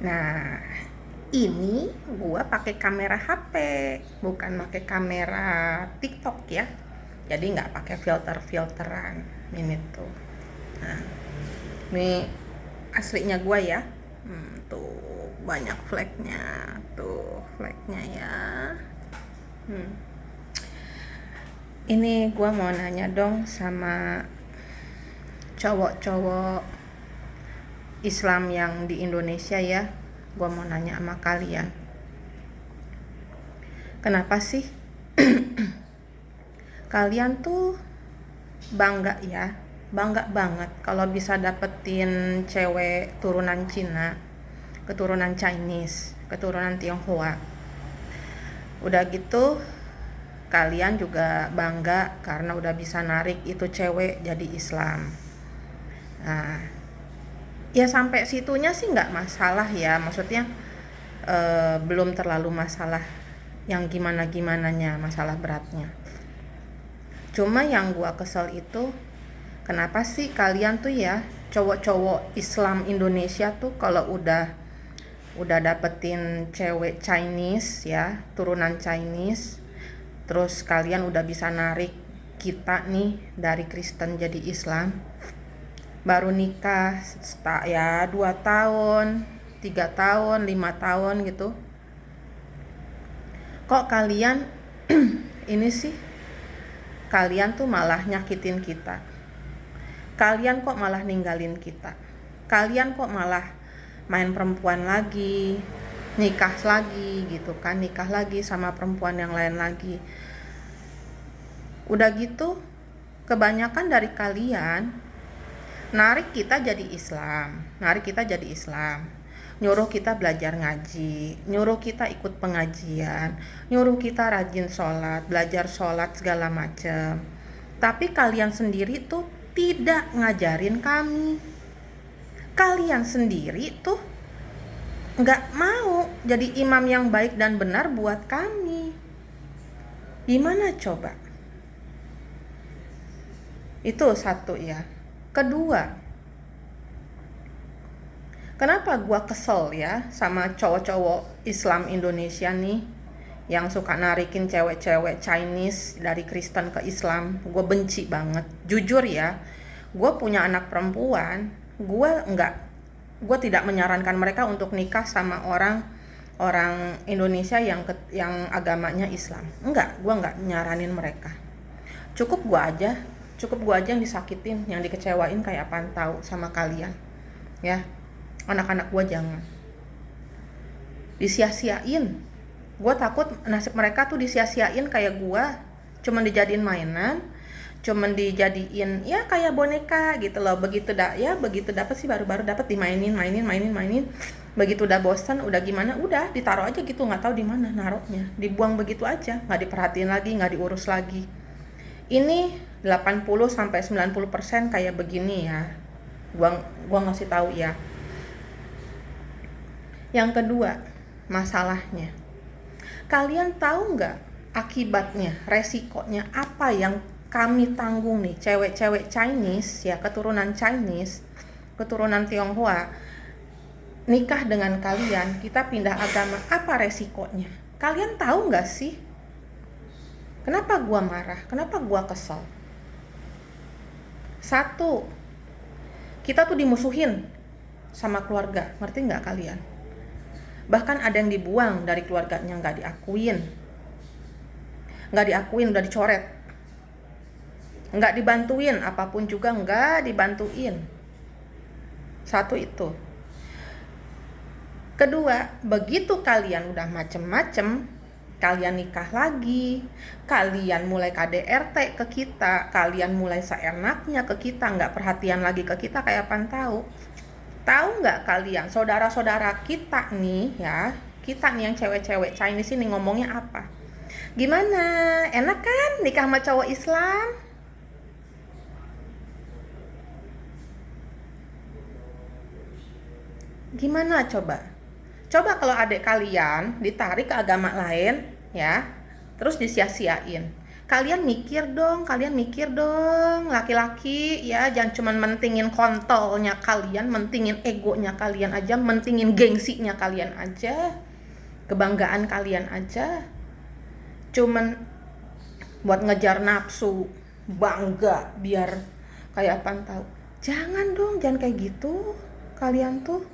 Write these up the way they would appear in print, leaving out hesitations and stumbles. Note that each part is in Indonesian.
Nah, ini gua pakai kamera HP, bukan pakai kamera TikTok ya. Jadi nggak pakai filteran ini tuh. Nah, ini aslinya gua ya. Tuh banyak flagnya, tuh flagnya ya. Ini gua mau nanya dong sama cowok-cowok Islam yang di Indonesia ya. Gua mau nanya sama kalian, kenapa sih kalian tuh bangga ya, bangga banget kalau bisa dapetin cewek turunan Cina, keturunan Chinese, keturunan Tionghoa. Udah gitu kalian juga bangga karena udah bisa narik itu cewek jadi Islam. Nah, ya sampai situnya sih nggak masalah ya, maksudnya belum terlalu masalah yang gimana-gimananya, masalah beratnya. Cuma yang gua kesel itu, kenapa sih kalian tuh ya, cowok-cowok Islam Indonesia tuh kalau udah dapetin cewek Chinese ya, turunan Chinese, terus kalian udah bisa narik kita nih dari Kristen jadi Islam, baru nikah ya 2 tahun, 3 tahun, 5 tahun gitu. Kok kalian ini sih, kalian tuh malah nyakitin kita. Kalian kok malah ninggalin kita. Kalian kok malah main perempuan lagi, nikah lagi gitu kan, nikah lagi sama perempuan yang lain lagi. Udah gitu, kebanyakan dari kalian narik kita jadi Islam, nyuruh kita belajar ngaji, nyuruh kita ikut pengajian, nyuruh kita rajin sholat, belajar sholat segala macam. Tapi kalian sendiri tuh tidak ngajarin kami. Kalian sendiri tuh nggak mau jadi imam yang baik dan benar buat kami. Gimana coba? Itu satu ya. Kedua, kenapa gua kesel ya sama cowok-cowok Islam Indonesia nih yang suka narikin cewek-cewek Chinese dari Kristen ke Islam. Gue benci banget, jujur ya. Gue punya anak perempuan, gue tidak menyarankan mereka untuk nikah sama orang Indonesia yang agamanya Islam. Gue nggak nyaranin mereka. Cukup gue aja yang disakitin, yang dikecewain kayak apaan tahu sama kalian ya. Anak-anak gue jangan disia-siain. Gue takut nasib mereka tuh disia-siain kayak gue, cuman dijadiin mainan, cuman dijadiin ya kayak boneka gitu loh. Begitu dapat sih, baru dapat dimainin, begitu udah bosan, udah gimana, udah ditaruh aja gitu, nggak tahu di mana naruhnya, dibuang begitu aja, nggak diperhatiin lagi, nggak diurus lagi. Ini 80-90% kayak begini ya, gua ngasih tahu ya. Yang kedua, masalahnya, kalian tahu nggak akibatnya, resikonya apa yang kami tanggung nih, cewek-cewek Chinese ya, keturunan Chinese, keturunan Tionghoa, nikah dengan kalian, kita pindah agama, apa resikonya? Kalian tahu nggak sih? Kenapa gua marah? Kenapa gua kesel? Satu, kita tuh dimusuhin sama keluarga, ngerti nggak kalian? Bahkan ada yang dibuang dari keluarganya, nggak diakuin, udah dicoret, nggak dibantuin, apapun juga nggak dibantuin. Satu itu. Kedua, begitu kalian udah macem-macem, kalian nikah lagi, kalian mulai KDRT ke kita, kalian mulai seenaknya ke kita, nggak perhatian lagi ke kita kayak apaan tahu. Tahu nggak kalian, saudara-saudara kita nih ya, kita nih yang cewek-cewek Chinese ini ngomongnya apa? Gimana? Enak kan nikah sama cowok Islam? Gimana coba? Coba kalau adik kalian ditarik ke agama lain ya, terus disia-siain. Kalian mikir dong, laki-laki ya, jangan cuman mentingin kontolnya kalian, mentingin egonya kalian aja, mentingin gengsinya kalian aja, kebanggaan kalian aja, cuman buat ngejar nafsu, bangga biar kayak apaan tahu. Jangan dong, jangan kayak gitu. Kalian tuh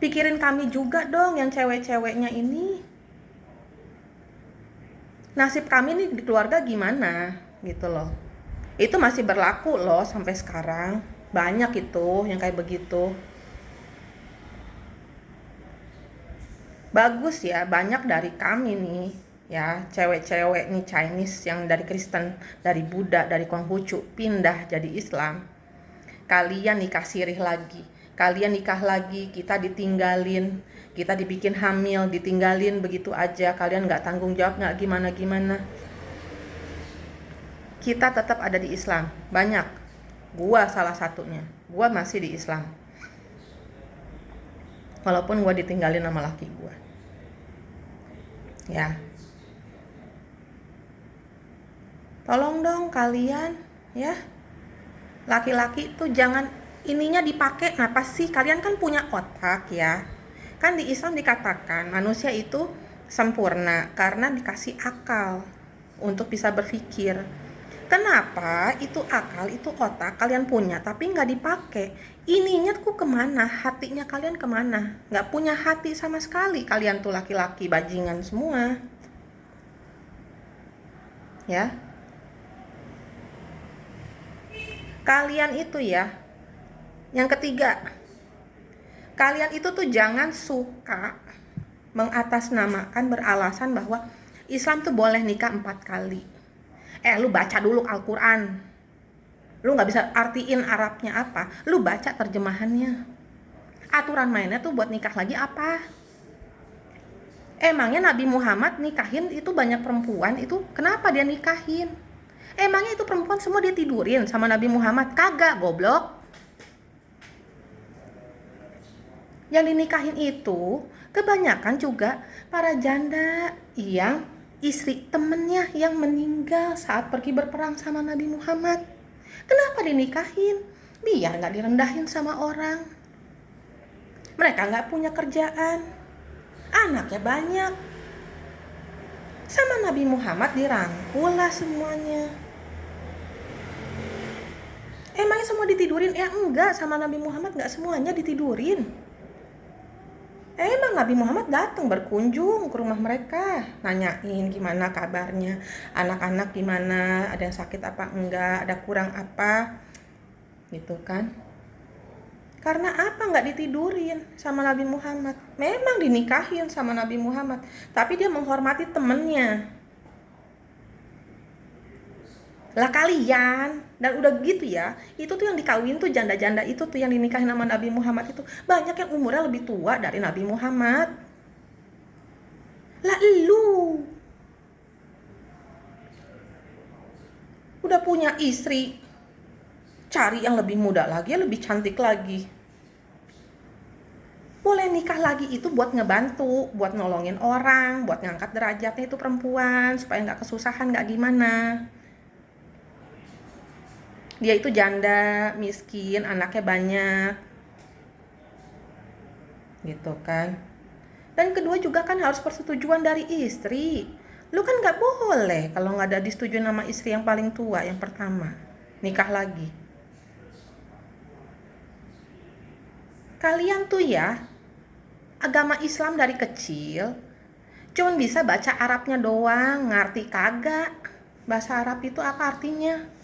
pikirin kami juga dong, yang cewek-ceweknya ini. Nasib kami nih di keluarga gimana gitu loh. Itu masih berlaku loh sampai sekarang. Banyak itu yang kayak begitu. Bagus ya, banyak dari kami nih ya, cewek-cewek nih Chinese yang dari Kristen, dari Buddha, dari Konghucu pindah jadi Islam. Kalian nikah sirih lagi, kalian nikah lagi, kita ditinggalin, kita dibikin hamil, ditinggalin begitu aja, kalian nggak tanggung jawab, nggak gimana-gimana. Kita tetap ada di Islam, banyak. Gua salah satunya, gua masih di Islam. Walaupun gua ditinggalin sama laki gua. Ya. Tolong dong kalian, ya. Laki-laki tuh jangan ininya dipakai. Apa sih, kalian kan punya otak ya. Kan di Islam dikatakan manusia itu sempurna karena dikasih akal untuk bisa berpikir. Kenapa itu akal, itu otak kalian punya tapi nggak dipakai? Ininya tuh kemana? Hatinya kalian kemana? Nggak punya hati sama sekali. Kalian tuh laki-laki bajingan semua. Ya. Kalian itu ya. Yang ketiga, kalian itu tuh jangan suka mengatasnamakan, beralasan bahwa Islam tuh boleh nikah 4 kali. Lu baca dulu Al-Quran. Lu gak bisa artiin Arabnya apa, lu baca terjemahannya. Aturan mainnya tuh buat nikah lagi apa? Emangnya Nabi Muhammad nikahin itu banyak perempuan, itu kenapa dia nikahin? Emangnya itu perempuan semua dia tidurin sama Nabi Muhammad? Kagak, goblok. Yang dinikahin itu kebanyakan juga para janda yang istri temennya yang meninggal saat pergi berperang sama Nabi Muhammad. Kenapa dinikahin? Biar gak direndahin sama orang. Mereka gak punya kerjaan, anaknya banyak. Sama Nabi Muhammad dirangkul lah semuanya. Emangnya semua ditidurin? Enggak, sama Nabi Muhammad gak semuanya ditidurin. Emang Nabi Muhammad datang berkunjung ke rumah mereka, nanyain gimana kabarnya, anak-anak gimana, ada yang sakit apa enggak, ada kurang apa, gitu kan. Karena apa nggak ditidurin sama Nabi Muhammad? Memang dinikahin sama Nabi Muhammad, tapi dia menghormati temennya. Lah kalian, dan udah gitu ya, itu tuh yang dikawin tuh janda-janda itu tuh yang dinikahin sama Nabi Muhammad itu banyak yang umurnya lebih tua dari Nabi Muhammad. Lah lu udah punya istri, cari yang lebih muda lagi, lebih cantik lagi. Boleh nikah lagi itu buat ngebantu, buat nolongin orang, buat ngangkat derajatnya itu perempuan supaya nggak kesusahan, nggak gimana. Dia itu janda, miskin, anaknya banyak, gitu kan. Dan kedua juga kan harus persetujuan dari istri. Lu kan gak boleh kalau gak ada disetujui sama istri yang paling tua, yang pertama nikah lagi. Kalian tuh ya, agama Islam dari kecil cuman bisa baca Arabnya doang, ngerti kagak bahasa Arab itu apa artinya.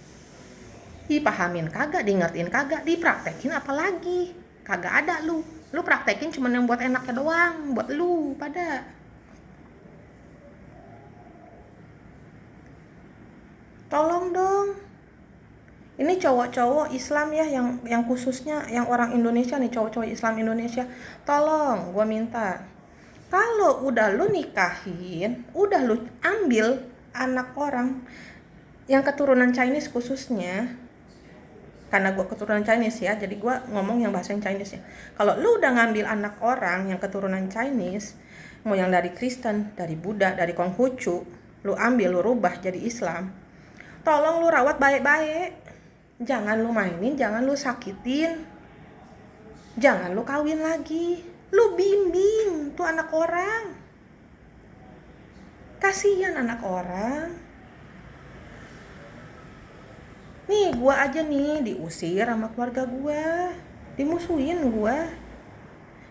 Dipahamin kagak, di ngertiin kagak, dipraktekin apalagi. Kagak ada lu praktekin cuman yang buat enaknya doang, buat lu pada. Tolong dong. Ini cowok-cowok Islam ya, yang khususnya yang orang Indonesia nih, cowok-cowok Islam Indonesia. Tolong, gua minta. Kalau udah lu nikahin, udah lu ambil anak orang yang keturunan Chinese khususnya, karena gue keturunan Chinese ya, jadi gue ngomong yang bahasa Chinese ya. Kalau lu udah ngambil anak orang yang keturunan Chinese, mau yang dari Kristen, dari Buddha, dari Konghucu, lu ambil, lu rubah jadi Islam, tolong lu rawat baik-baik. Jangan lu mainin, jangan lu sakitin, jangan lu kawin lagi. Lu bimbing tuh anak orang. Kasihan anak orang. Nih gua aja nih diusir sama keluarga gua, dimusuhin gua.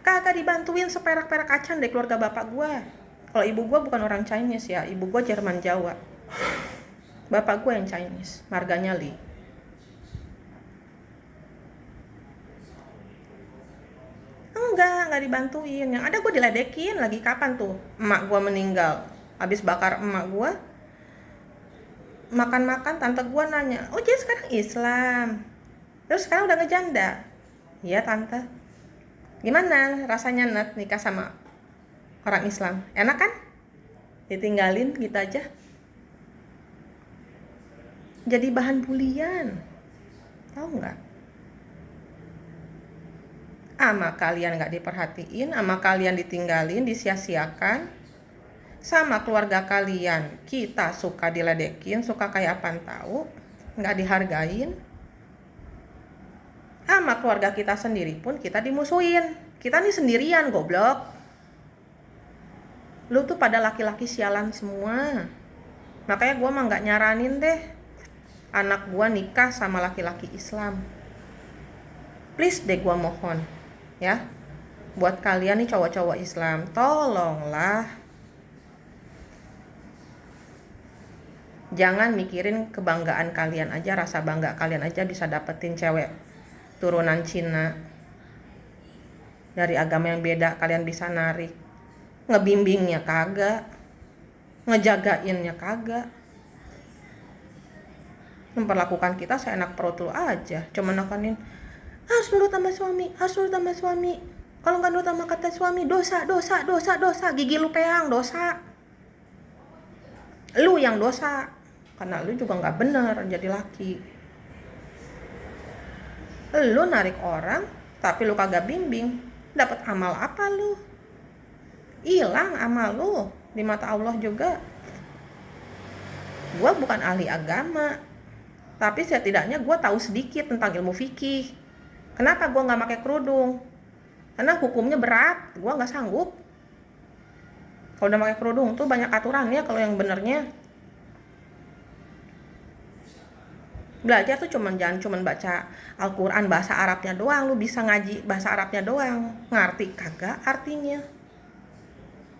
Kagak dibantuin seperak-perak acan deh keluarga bapak gua. Kalau ibu gua bukan orang Chinese ya, ibu gua Jerman Jawa. Bapak gua yang Chinese, marganya Li. Enggak dibantuin. Yang ada gua diledekin lagi. Kapan tuh emak gua meninggal, habis bakar emak gua, makan-makan tante gua nanya, oh jadi sekarang Islam, terus sekarang udah ngejanda? Iya tante. Gimana rasanya Nat nikah sama orang Islam? Enak kan? Ditinggalin gitu aja. Jadi bahan bulian. Tahu nggak? Ama kalian nggak diperhatiin, ama kalian ditinggalin, disia-siakan. Sama keluarga kalian, kita suka diledekin, suka kayak apaan tahu, nggak dihargain. Sama keluarga kita sendiri pun kita dimusuhin. Kita nih sendirian goblok. Lu tuh pada laki-laki sialan semua. Makanya gue mah gak nyaranin deh anak gue nikah sama laki-laki Islam. Please deh gue mohon ya, buat kalian nih cowok-cowok Islam, tolonglah jangan mikirin kebanggaan kalian aja, rasa bangga kalian aja bisa dapetin cewek turunan Cina dari agama yang beda, kalian bisa narik. Ngebimbingnya kagak, ngejagainnya kagak, memperlakukan kita seenak perut lu aja, cuma nekanin harus nurut sama suami, harus nurut sama suami. Kalau nggak nurut sama kata suami, dosa, gigi lu peang, dosa. Lu yang dosa, karena lu juga nggak bener jadi laki. Lu narik orang, tapi lu kagak bimbing, dapat amal apa lu? Hilang amal lu di mata Allah juga. Gua bukan ahli agama, tapi setidaknya gua tahu sedikit tentang ilmu fikih. Kenapa gue nggak pakai kerudung? Karena hukumnya berat, gue nggak sanggup. Kalau udah pakai kerudung tuh banyak aturannya. Kalau yang benernya belajar tuh jangan cuman baca Al-Quran bahasa Arabnya doang. Lu bisa ngaji bahasa Arabnya doang, ngerti kagak artinya?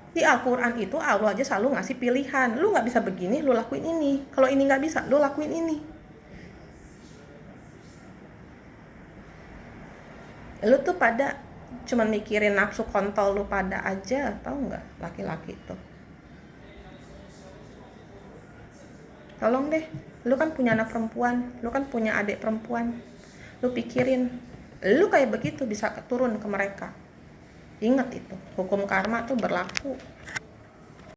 Di Al-Quran itu Allah aja selalu ngasih pilihan. Lu nggak bisa begini, lu lakuin ini. Kalau ini nggak bisa, lu lakuin ini. Lu tuh pada cuman mikirin nafsu kontol lu pada aja, tahu nggak laki-laki tuh. Tolong deh, lu kan punya anak perempuan, lu kan punya adik perempuan, lu pikirin, lu kayak begitu bisa turun ke mereka. Ingat itu, hukum karma tuh berlaku.